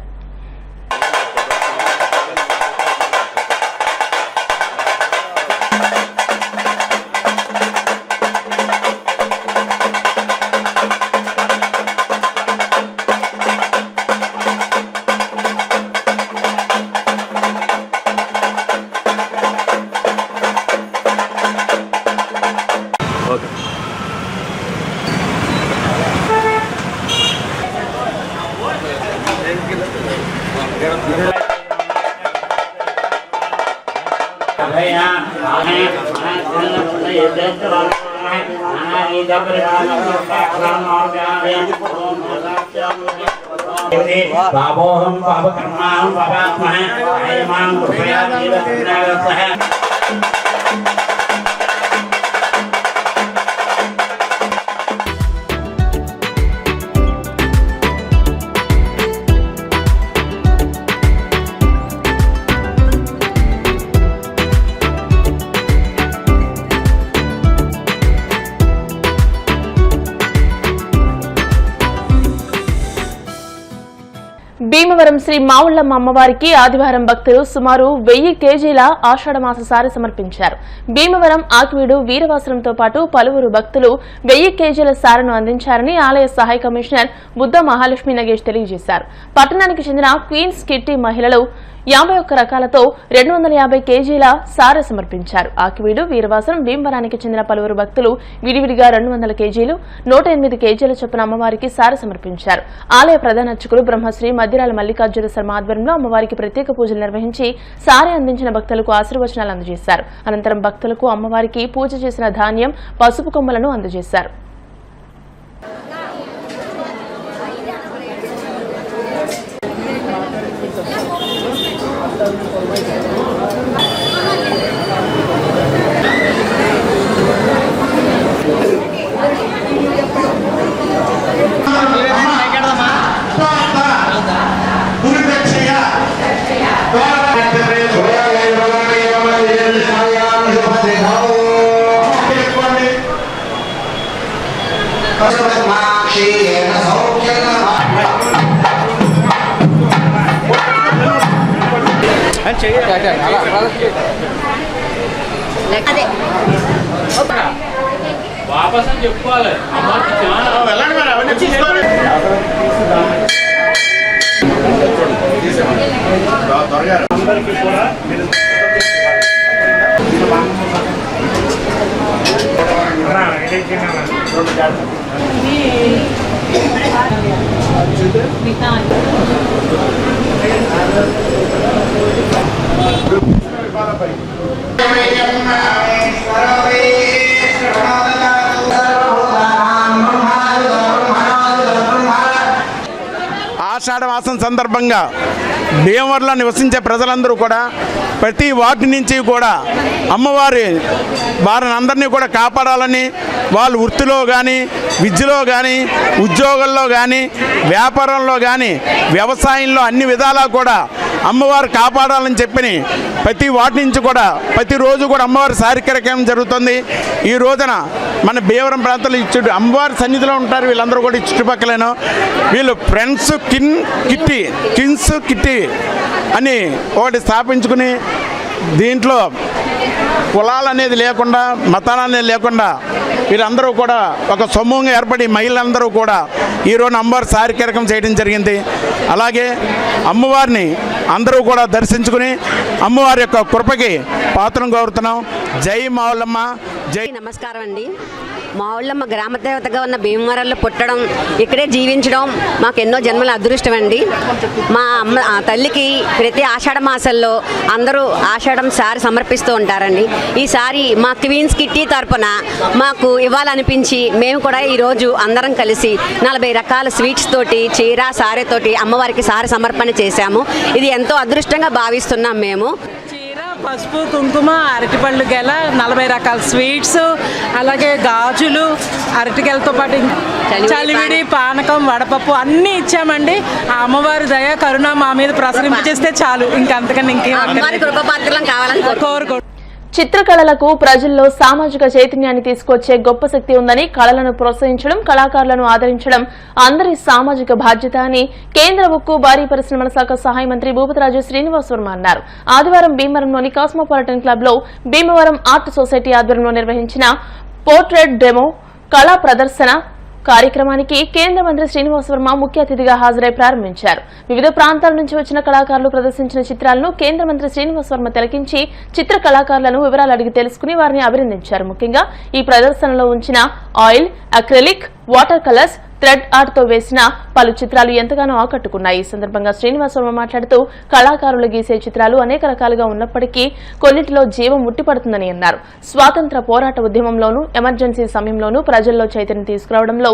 बाबोहम पापकर्माहम पापात्मः आयमां कृपया देवस्नागतः భీమవరం శ్రీ మావుళ్ళమ్మ అమ్మవారికి ఆదివారం భక్తులు సుమారు 1000 కేజీల ఆషాఢమాస సారె సమర్పించారు. భీమవరం, ఆకివీడు, వీరవాసరంతో పాటు పలువురు భక్తులు 1000 కేజీల సారెను అందించారని ఆలయ సహాయ కమిషనర్ బుద్ధ మహాలక్ష్మి నగేష్ తెలియజేశారు. పట్టణానికి చెందిన క్వీన్స్ కిట్టి మహిళలు 51 రకాలతో 250 కేజీల సారె సమర్పించారు. ఆకివీడు, వీరవాసరం, భీమవరానికి చెందిన పలువురు భక్తులు విడివిడిగా 200 కేజీలు, 108 కేజీల చొప్పున అమ్మవారికి సారె సమర్పించారు. ఆలయ ప్రధాన అర్చకులు బ్రహ్మశ్రీ మద్దిరాల మల్లికార్జున శర్మ ఆధ్వర్యంలో అమ్మవారికి ప్రత్యేక పూజలు నిర్వహించి సారె అందించిన భక్తులకు ఆశీర్వచనాలు అందజేశారు. అనంతరం భక్తులకు అమ్మవారికి పూజ చేసిన ధాన్యం, పసుపు కొమ్మలను అందజేశారు. బాబా అవకాశం చెప్పుకోవాలి. అందరికీ కూడా ఆషాఢ మాసం సందర్భంగా భీమవరంలో నివసించే ప్రజలందరూ కూడా ప్రతి వార్డు నుంచి కూడా అమ్మవారి వారిని అందరినీ కూడా కాపాడాలని, వాళ్ళు వృత్తిలో కానీ, విద్యలో కానీ, ఉద్యోగంలో కానీ, వ్యాపారంలో కానీ, వ్యవసాయంలో అన్ని విధాలా కూడా అమ్మవారు కాపాడాలని చెప్పి ప్రతి వాటి నుంచి కూడా ప్రతిరోజు కూడా అమ్మవారి కార్యక్రమం జరుగుతుంది. ఈ రోజున మన భీమవరం ప్రాంతంలో ఇచ్చుడు అమ్మవారి సన్నిధిలో ఉంటారు వీళ్ళందరూ కూడా చుట్టుపక్కలేను. వీళ్ళు ఫ్రెండ్స్ కిన్స్ కిట్టి అని ఒకటి స్థాపించుకుని దీంట్లో కులాలు అనేది లేకుండా, మతాలు అనేది లేకుండా వీరందరూ కూడా ఒక సమూహంగా ఏర్పడి మహిళలందరూ కూడా ఈరోజు అమ్మవారి కార్యక్రమం చేయడం జరిగింది. అలాగే అమ్మవారిని అందరూ కూడా దర్శించుకుని అమ్మవారి యొక్క కృపకి పాత్రను కోరుతున్నాం. జై మావులమ్మ, జై. నమస్కారం అండి. మావులమ్మ గ్రామ దేవతగా ఉన్న భీమవరంలో పుట్టడం, ఇక్కడే జీవించడం మాకు ఎన్నో జన్మల అదృష్టం అండి. మా అమ్మ తల్లికి ప్రతి ఆషాఢ మాసంలో అందరూ ఆషాఢం సారి సమర్పిస్తూ ఉంటారండి. ఈసారి మా క్వీన్స్ కిట్టి తరపున మాకు ఇవ్వాలనిపించి మేము కూడా ఈరోజు అందరం కలిసి 40 రకాల స్వీట్స్ తోటి, చీర సారెతోటి అమ్మవారికి సారి సమర్పణ చేశాము. ఇది ఎంతో అదృష్టంగా భావిస్తున్నాం మేము. పసుపు, కుంకుమ, అరటిపళ్ళు గెల, 40 రకాల స్వీట్స్, అలాగే గాజులు, అరటిగెలతో పాటు చలివిడి, పానకం, వడపప్పు అన్నీ ఇచ్చామండి. ఆ అమ్మవారి దయ కరుణ మా మీద ప్రసరింపజేస్తే చాలు, ఇంకంతకన్నా ఇంకేం కోరుకో. చిత్రకళలకు ప్రజల్లో సామాజిక చైతన్యాన్ని తీసుకొచ్చే గొప్ప శక్తి ఉందని, కళలను ప్రోత్సహించడం, కళాకారులను ఆదరించడం అందరి సామాజిక బాధ్యత అని కేంద్ర ఉక్కు భారీ పరిశ్రమల శాఖ సహాయ మంత్రి భూపతిరాజు శ్రీనివాస్ వర్మ అన్నారు. ఆదివారం భీమవరంలోని కాస్మోపాలిటన్ క్లబ్ లో భీమవరం ఆర్ట్ సొసైటీ ఆధ్వర్యంలో నిర్వహించిన పోర్ట్రేట్ డెమో కళా ప్రదర్శన కార్యక్రమానికి కేంద్ర మంత్రి శ్రీనివాస్ వర్మ ముఖ్య అతిథిగా హాజరై ప్రారంభించారు. వివిధ ప్రాంతాల నుంచి వచ్చిన కళాకారులు ప్రదర్శించిన చిత్రాలను కేంద్ర మంత్రి శ్రీనివాస్ వర్మ తిలకించి చిత్ర కళాకారులను వివరాలు అడిగి తెలుసుకుని వారిని అభినందించారు. ముఖ్యంగా ఈ ప్రదర్శనలో ఉంచిన oil, acrylic, water colours, thread art తో వేసిన పలు చిత్రాలు ఎంతగానో ఆకట్టుకున్నాయి. ఈ సందర్భంగా శ్రీనివాస్ వర్మ మాట్లాడుతూ కళాకారులు గీసే చిత్రాలు అనేక రకాలుగా ఉన్నప్పటికీ కొన్నిటిలో జీవం ముట్టిపడుతుందని అన్నారు. స్వాతంత్ర పోరాట ఉద్యమంలోనూ, ఎమర్జెన్సీ సమయంలోనూ ప్రజల్లో చైతన్యం తీసుకురావడంలో,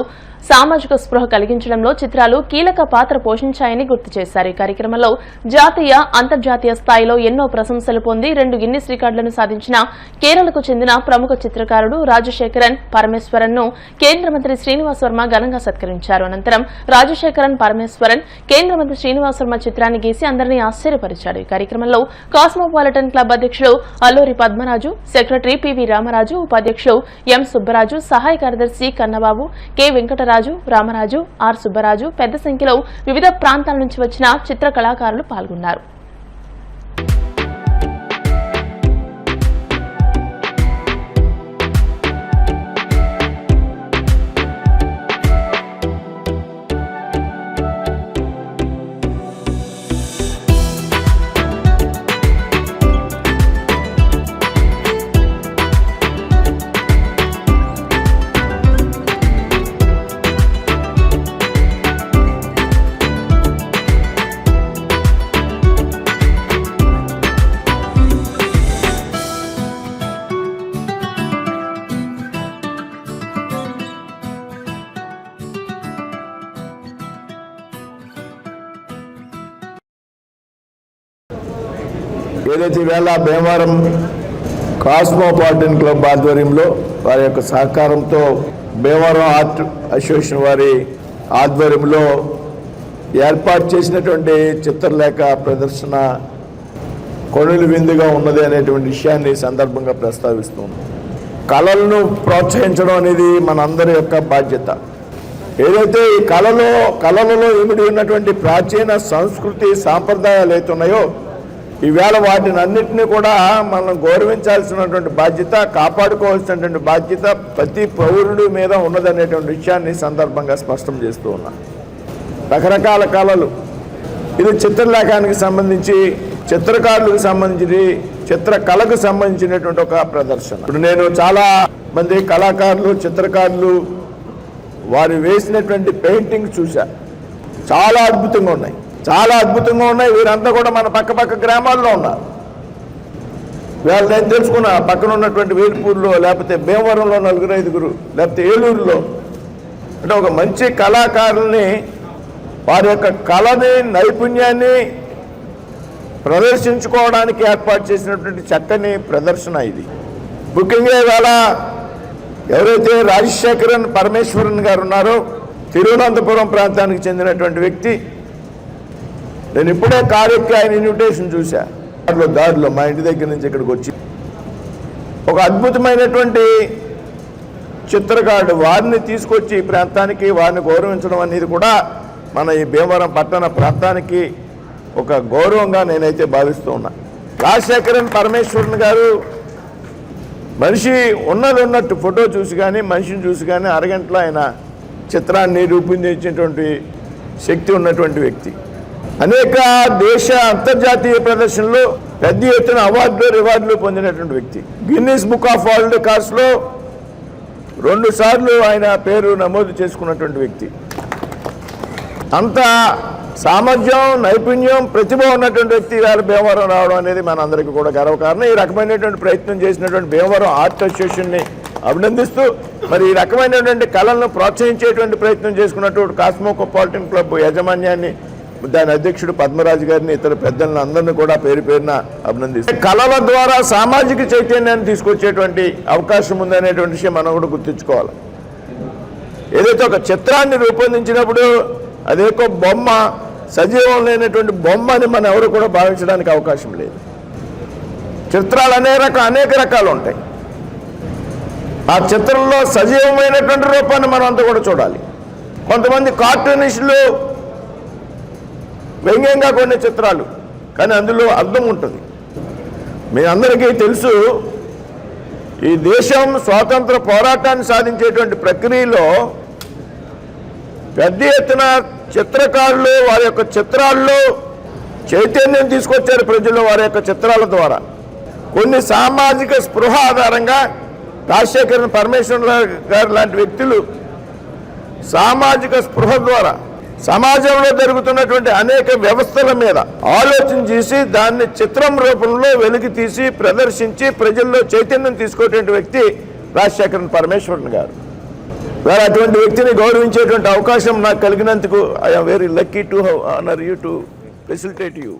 సామాజిక స్పృహ కలిగించడంలో చిత్రాలు కీలక పాత్ర పోషించాయని గుర్తు చేశారు. ఈ కార్యక్రమంలో జాతీయ, అంతర్జాతీయ స్థాయిలో ఎన్నో ప్రశంసలు పొంది 2 గిన్నిస్ రికార్డులను సాధించిన కేరళకు చెందిన ప్రముఖ చిత్రకారుడు రాజశేఖరన్ పరమేశ్వరన్ ను కేంద్ర మంత్రి శ్రీనివాస్ వర్మ ఘనంగా సత్కరించారు. అనంతరం రాజశేఖరన్ పరమేశ్వరన్ కేంద్ర మంత్రి శ్రీనివాస్ వర్మ చిత్రాన్ని గీసి అందరినీ ఆశ్చర్యపరిచారు. ఈ కార్యక్రమంలో కాస్మోపాలిటన్ క్లబ్ అధ్యక్షుడు అల్లూరి పద్మరాజు, సెక్రటరీ పివి రామరాజు, ఉపాధ్యక్షుడు ఎం సుబ్బరాజు, సహాయ కార్యదర్శి కన్నబాబు, కె వెంకటరాజు, రామరాజు, ఆర్ సుబ్బరాజు, పెద్ద సంఖ్యలో వివిధ ప్రాంతాల నుంచి వచ్చిన చిత్ర కళాకారులు పాల్గొన్నారు. ఏదైతే ఈవేళ భీమవరం కాస్మోపాలిటన్ క్లబ్ ఆధ్వర్యంలో వారి యొక్క సహకారంతో భీమవరం ఆర్ట్ అసోసియేషన్ వారి ఆధ్వర్యంలో ఏర్పాటు చేసినటువంటి చిత్రలేఖ ప్రదర్శన కొనులు విందుగా ఉన్నది అనేటువంటి విషయాన్ని సందర్భంగా ప్రస్తావిస్తుంది. కళలను ప్రోత్సహించడం అనేది మనందరి యొక్క బాధ్యత. ఏదైతే ఈ కళలలో ఇమిడి ఉన్నటువంటి ప్రాచీన సంస్కృతి సాంప్రదాయాలు అవుతున్నాయో ఈవేళ వాటిని అన్నింటినీ కూడా మనం గౌరవించాల్సినటువంటి బాధ్యత, కాపాడుకోవాల్సినటువంటి బాధ్యత ప్రతి పౌరుడి మీద ఉన్నదనేటువంటి విషయాన్ని సందర్భంగా స్పష్టం చేస్తూ ఉన్నా. రకరకాల కళలు, ఇది చిత్రలేఖానికి సంబంధించి, చిత్రకారులకు సంబంధించి, చిత్రకళకు సంబంధించినటువంటి ఒక ప్రదర్శన. ఇప్పుడు నేను చాలా మంది కళాకారులు, చిత్రకారులు వారు వేసినటువంటి పెయింటింగ్ చూశా. చాలా అద్భుతంగా ఉన్నాయి, చాలా అద్భుతంగా ఉన్నాయి. వీరంతా కూడా మన పక్క గ్రామాల్లో ఉన్నారు. వీళ్ళు నేను తెలుసుకున్నా, పక్కన ఉన్నటువంటి వేల్పూర్లో, లేకపోతే భీమవరంలో 4-5, లేకపోతే ఏలూరులో. అంటే ఒక మంచి కళాకారుల్ని, వారి యొక్క కళని, నైపుణ్యాన్ని ప్రదర్శించుకోవడానికి ఏర్పాటు చేసినటువంటి చక్కని ప్రదర్శన ఇది. ముఖ్యంగా ఇవాళ ఎవరైతే రాజశేఖరన్ పరమేశ్వరన్ గారు ఉన్నారో, తిరువనంతపురం ప్రాంతానికి చెందినటువంటి వ్యక్తి. నేను ఇప్పుడే కారెక్కి ఆయన ఇన్విటేషన్ చూశా. దారిలో మా ఇంటి దగ్గర నుంచి ఇక్కడికి వచ్చి ఒక అద్భుతమైనటువంటి చిత్రకారుడు, వారిని తీసుకొచ్చి ఈ ప్రాంతానికి వారిని గౌరవించడం అనేది కూడా మన ఈ భీమవరం పట్టణ ప్రాంతానికి ఒక గౌరవంగా నేనైతే భావిస్తూ ఉన్నా. రాజశేఖరన్ పరమేశ్వరన్ గారు మనిషి ఉన్నట్టు ఫోటో చూసి కానీ, మనిషిని చూసి కానీ అరగంటలో ఆయన చిత్రాన్ని రూపొందించేటువంటి శక్తి ఉన్నటువంటి వ్యక్తి. అనేక దేశ అంతర్జాతీయ ప్రదర్శనలో పెద్ద ఎత్తున రివార్డులు పొందినటువంటి వ్యక్తి. గిన్నీస్ బుక్ ఆఫ్ వరల్డ్ రికార్డ్స్లో 2 సార్లు ఆయన పేరు నమోదు చేసుకున్నటువంటి వ్యక్తి. అంత సామర్థ్యం, నైపుణ్యం, ప్రతిభ ఉన్నటువంటి వ్యక్తి ఇవాళ భీమవరం రావడం అనేది మనందరికీ కూడా గర్వకారణం. ఈ రకమైనటువంటి ప్రయత్నం చేసినటువంటి భీమవరం ఆర్ట్ అసోసియేషన్ని అభినందిస్తూ, మరి ఈ రకమైనటువంటి కళలను ప్రోత్సహించేటువంటి ప్రయత్నం చేసుకున్నటువంటి కాస్మోపాలిటన్ క్లబ్ యాజమాన్యాన్ని, దాని అధ్యక్షుడు పద్మరాజు గారిని, ఇతర పెద్దలను అందరినీ కూడా పేరున అభినందిస్తూ, కళల ద్వారా సామాజిక చైతన్యాన్ని తీసుకొచ్చేటువంటి అవకాశం ఉందనేటువంటి విషయం మనం కూడా గుర్తుంచుకోవాలి. ఏదైతే ఒక చిత్రాన్ని రూపొందించినప్పుడు అదేకో బొమ్మ, సజీవం లేనటువంటి బొమ్మని మనం ఎవరు కూడా భావించడానికి అవకాశం లేదు. చిత్రాలు అనేక రకాలు ఉంటాయి. ఆ చిత్రంలో సజీవమైనటువంటి రూపాన్ని మనం అంతా కూడా చూడాలి. కొంతమంది కార్టూనిస్టులు వ్యంగ్యంగా కొన్ని చిత్రాలు, కానీ అందులో అర్థం ఉంటుంది. మీ అందరికీ తెలుసు, ఈ దేశం స్వాతంత్ర పోరాటాన్ని సాధించేటువంటి ప్రక్రియలో పెద్ద ఎత్తున చిత్రకారులు వారి యొక్క చిత్రాల్లో చైతన్యం తీసుకొచ్చారు ప్రజల్లో వారి యొక్క చిత్రాల ద్వారా. కొన్ని సామాజిక స్పృహ ఆధారంగా రాజశేఖరన్ పరమేశ్వరన్ గారు లాంటి వ్యక్తులు సామాజిక స్పృహ ద్వారా సమాజంలో జరుగుతున్నటువంటి అనేక వ్యవస్థల మీద ఆలోచన చేసి దాన్ని చిత్రం రూపంలో వెలికి తీసి ప్రదర్శించి ప్రజల్లో చైతన్యం తీసుకోవటువంటి వ్యక్తి రాజశేఖరన్ పరమేశ్వరన్ గారు. వేరే అటువంటి వ్యక్తిని గౌరవించేటువంటి అవకాశం నాకు కలిగినందుకు I'm very lucky to honour you, to facilitate you.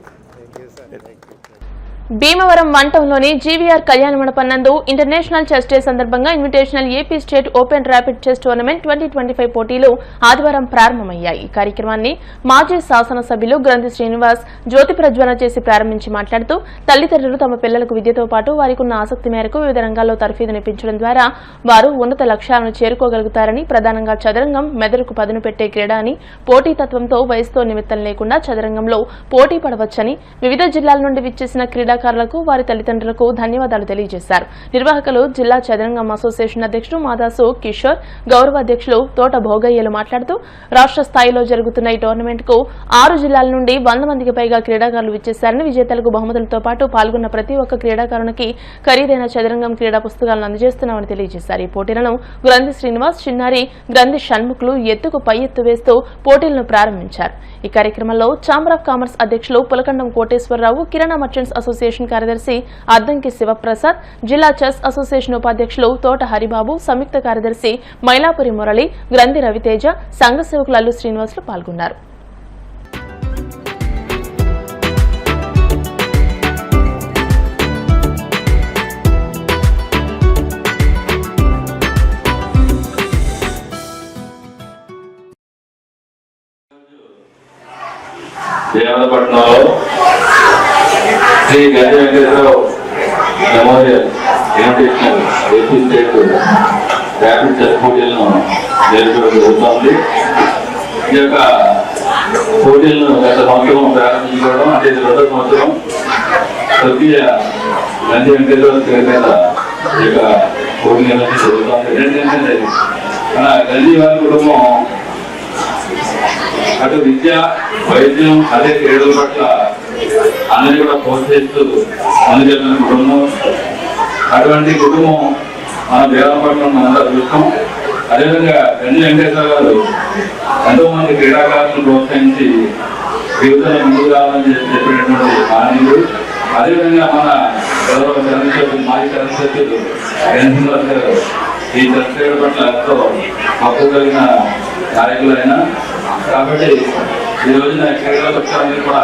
Bhimavaram మంటంలోని జీవీఆర్ కళ్యాణ మండపం నందు ఇంటర్నేషనల్ చెస్ డే సందర్భంగా invitational AP state open rapid chess tournament 2025 పోటీలు ఆదివారం ప్రారంభమయ్యాయి. ఈ కార్యక్రమాన్ని మాజీ శాసనసభ్యులు గ్రంథి శ్రీనివాస్ జ్యోతి ప్రజ్వలన చేసి ప్రారంభించి మాట్లాడుతూ, తల్లిదండ్రులు తమ పిల్లలకు విద్యతో పాటు వారికి ఉన్న ఆసక్తి మేరకు వివిధ రంగాల్లో తర్ఫీదునిపించడం ద్వారా వారు ఉన్నత లక్ష్యాలను చేరుకోగలుగుతారని, ప్రధానంగా చదరంగం మెదడుకు పదును పెట్టే క్రీడ అని, పోటీతత్వంతో వయసుతో నిమిత్తం లేకుండా చదరంగంలో పోటీ పడవచ్చని, వివిధ జిల్లాల నుండి విచ్చేసిన క్రీడాకారులకు వారి తల్లిదండ్రులకు ధన్యవాదాలు తెలియజేశారు. నిర్వాహకులు జిల్లా చదరంగం అసోసియేషన్ అధ్యక్షుడు మాదాసు కిషోర్, గౌరవ అధ్యక్షులు తోట భోగయ్యలు మాట్లాడుతూ, రాష్ట్ర స్థాయిలో జరుగుతున్న ఈ టోర్నమెంట్ కు 6 జిల్లాల నుండి 100 మందికి పైగా క్రీడాకారులు విచ్చేశారని, విజేతలకు బహుమతులతో పాటు పాల్గొన్న ప్రతి ఒక్క క్రీడాకారునికి ఖరీదైన చదరంగం క్రీడా పుస్తకాలను అందజేస్తున్నామని తెలియజేశారు. ఈ పోటీలను గ్రంథి శ్రీనివాస్, చిన్నారి గ్రంథి షణ్ముఖులు ఎత్తుకు పై ఎత్తు వేస్తూ పోటీలను ప్రారంభించారు. ఈ కార్యక్రమంలో ఛాంబర్ ఆఫ్ కామర్స్ అధ్యక్షులు పులకండం కోటేశ్వరరావు, కిరాణా మర్చెంట్స్ అసోసియేషన్ కార్యదర్శి అద్దంకి శివప్రసాద్, జిల్లా చెస్ అసోసియేషన్ ఉపాధ్యక్షులు తోట హరిబాబు, సంయుక్త కార్యదర్శి మైలాపురి మురళి, గ్రంథి రవితేజ, సంఘ సేవకులు అల్లు శ్రీనివాసులు పాల్గొన్నారు. దేవనపట్నంలో Shri Gandhi Venkateswararao memorial invitational AP state rapid chess పోటీలను జరపడం జరుగుతుంది. ఈ యొక్క పోటీలను గత సంవత్సరం ప్రారంభించుకోవడం, అంటే 2వ సంవత్సరం స్వర్గీయ నంది వెంకటేశ్వర పేరు మీద ఈ యొక్క పోటీ నిర్వహించి జరుగుతుంది. ఏంటంటే మన గంజీ వారి కుటుంబం అటు విద్య, వైద్యం, అదే క్రీడల పట్ల అందరినీ కూడా ప్రోత్సహిస్తూ అందుకెళ్ళిన కుటుంబం. అటువంటి కుటుంబం మన దేవపట్నం మనందరూ చూస్తాం. అదేవిధంగా గంజీ వెంకటేశ్వర గారు ఎంతో మంది క్రీడాకారులను ప్రోత్సహించి జీవితంలో ముందుకు రావాలని చెప్పినటువంటి మానవుడు. అదేవిధంగా మన గౌరవ శాసనసభ్యులు, మాజీ శాసనసభ్యులు శ్రీనివాస్ గారు ఈ చెస్ క్రీడ పట్ల ఎంతో మక్కువ కలిగిన నాయకులైన కాబట్టి ఈ రోజున క్రీడల పక్షాన్ని కూడా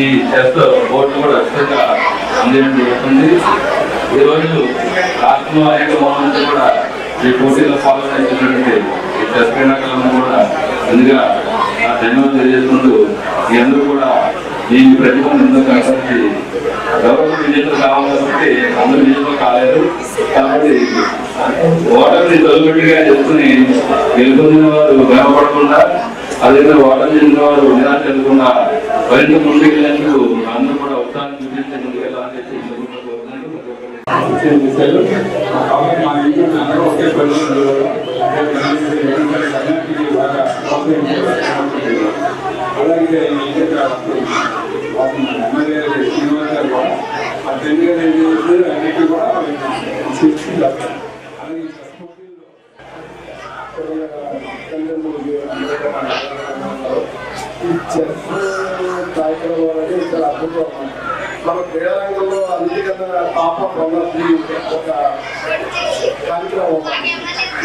ఈ చెస్ బోర్డు కూడా ఖచ్చితంగా అందించడం జరుగుతుంది. ఈ రోజు రాష్ట్రంలో అనేక మూల కూడా ఈ పోటీలో పాల్గొనేటువంటి ఈ చెస్ క్రీడాకారులను కూడా ముందుగా ధన్యవాదాలు తెలియజేసుకుంటూ మీ అందరూ కూడా ఈ ప్రతిభను ఎందుకు కనపరిచి ఎవరు విజేతలు కావాలి కాబట్టి అందరూ విజేతలు కాలేదు. కాబట్టి ఓటమిని తొలగొట్టిగా చేసుకుని గెలుపొందిన వారు గర్వపడకుండా, అదేవిధంగా ఓటమి చెందిన వారు నిరాశ చెందకుండా మరింత ముందుకు వెళ్ళేందుకు అందరూ కూడా ఉత్సాహం చూపించి ముందుకెళ్ళాలని చెప్పి అలాగే ఎమ్మెల్యే శ్రీనివాస్ గారు కూడా ఆ తెలుగు అన్నిటి కూడా కార్యక్రమం అనేది చాలా అద్భుతం. మన క్రీడారంగంలో అన్నిటికన్నా టాప్ ఆఫ్ ఒక కార్యక్రమం.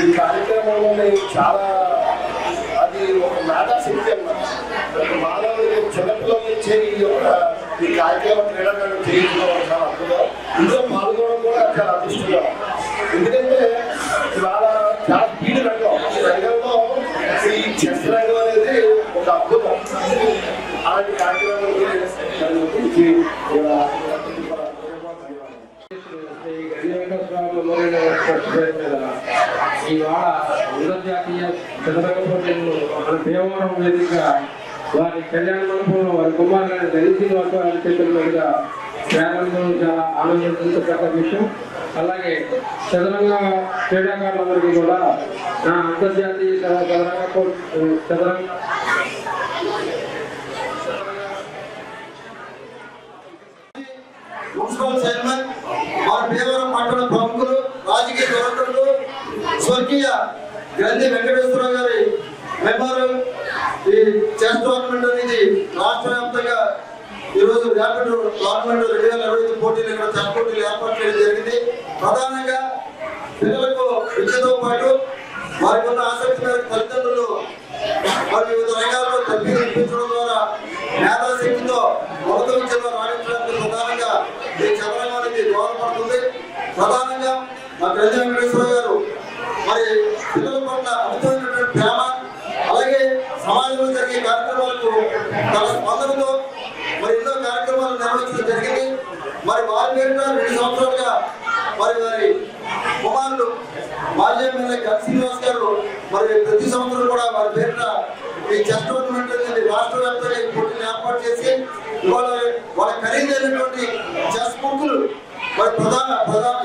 ఈ కార్యక్రమంలోనే చాలా అది ఒక మేధాశక్తి అన్నమాట. మానవుడికి చిన్నపిల్లల నుంచే ఈ కార్యక్రమం క్రీడారంగం చేయించుకోవడం చాలా అద్భుతం. ఇందులో పాల్గొనడం కూడా చాలా అదృష్టంగా. ఎందుకంటే ఇవాళ చాలా స్పీడ్ రంగం. ఈ రంగంలో ఈ చెస్ రంగం అనేది ఒక అద్భుతం. అలాంటి కార్యక్రమం ఇవాళ అంతర్జాతీయ చదరంగ పోటీలను మన భీమవరం వేదిక వారి కళ్యాణ మండపంలో వారి కుమారులైన శ్రీనివాస వారి చేతుల మీదుగా ప్రారంభం చాలా ఆనందించదగ్గ విషయం. అలాగే చదరంగ క్రీడాకారులందరికీ కూడా నా అంతర్జాతీయ చదరంగ మున్సిపల్ చైర్మన్, వారి భీమవరం పట్టణ ప్రముఖులు, రాజకీయ ప్రవర్తకులు, స్వర్గీయ గంధి వెంకటేశ్వరరావు గారి మెంబరు. ఈ చెస్ టోర్నమెంట్ అనేది రాష్ట్ర వ్యాప్తంగా ఈరోజు ర్యాపిడ్ టోర్నమెంట్ 2025 పోటీలు ఇక్కడ చెస్ పోటీలు ఏర్పాటు చేయడం జరిగింది. ప్రధానంగా పిల్లలకు విద్యతో పాటు వారికి ఉన్న ఆసక్తి మేరకు తల్లిదండ్రులు వారి వివిధ రంగాల్లో తప్పిదం ఇప్పించడం ద్వారా మేధాశక్తితో ఉన్నత విద్యలో రాణించడానికి ప్రధానంగా ఈ చదరంగం అనేది దోహదపడుతుంది. ప్రధానంగా మా గంధి వెంకటేశ్వర గారు మరి పిల్లల పట్ల అమితమైనటువంటి ప్రేమ, అలాగే సమాజంలో జరిగే కార్యక్రమాలకు తన స్పందనతో మరి ఎన్నో కార్యక్రమాలు నిర్వహించడం జరిగింది. మరి వారి పేరున 2 సంవత్సరాలుగా మరి వారి కుమారుడు మాజీ ఎమ్మెల్యే గంధి శ్రీనివాస్ గారు మరి ప్రతి సంవత్సరం కూడా వారి పేరున ఈ చెస్ టోర్నమెంట్ అనేది రాష్ట్ర వ్యాప్తంగా ఈ పోటీలు ఏర్పాటు చేసి ఇవాళ వాళ్ళ ఖరీదైనటువంటి చెస్ బుక్కులు మరి ప్రధాన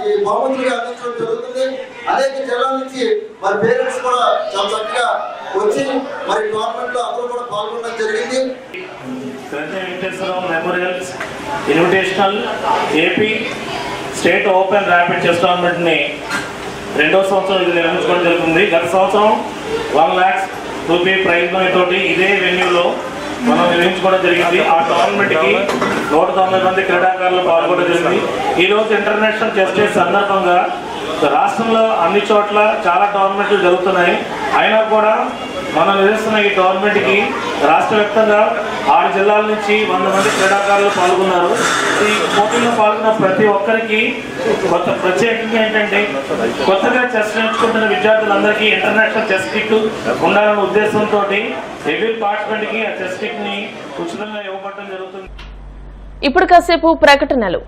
ఈ బహుమతులుగా అందించడం జరుగుతుంది. అనేక జిల్లాల నుంచి మరి పేరెంట్స్ కూడా చాలా చక్కగా వచ్చి మరి టోర్నమెంట్ లో అందరూ కూడా పాల్గొనడం జరిగింది. Gandhi Venkateswararao memorials invitational AP state open rapid chess tournament ని 2వ సంవత్సరం ఇది నిర్వహించుకోవడం జరుగుతుంది. గత సంవత్సరం 1 लाख రూపీ ప్రైజ్ మనీ తోటి ఇదే వెన్యూలో మనం నిర్వహించుకోవడం జరిగింది. ఆ టోర్నమెంట్ కి 190 మంది క్రీడాకారులు పాల్గొనడం జరిగింది. ఈ రోజు ఇంటర్నేషనల్ చెస్ డే సందర్భంగా రాష్ట్రంలో అన్ని చోట్ల చాలా టోర్నమెంట్లు జరుగుతున్నాయి. అయినా కూడా మనం నిర్వహిస్తున్న ఈ టోర్నమెంట్కి రాష్ట్ర వ్యాప్తంగా 6 జిల్లాల నుంచి 100 మంది క్రీడాకారులు పాల్గొన్నారు. ఈ పోటీల్లో పాల్గొన్న ప్రతి ఒక్కరికి ప్రత్యేకంగా ఏంటంటే కొత్తగా చెస్ నేర్చుకుంటున్న విద్యార్థులందరికీ ఇంటర్నేషనల్ చెస్ కిట్ ఉండాలన్న ఉద్దేశంతో ఎవ్రీ పార్టిసిపెంట్కి ఆ చెస్ కిట్ని ఉచితంగా ఇవ్వబడటం జరుగుతుంది. ఇప్పుడు కాసేపు ప్రకటనలు.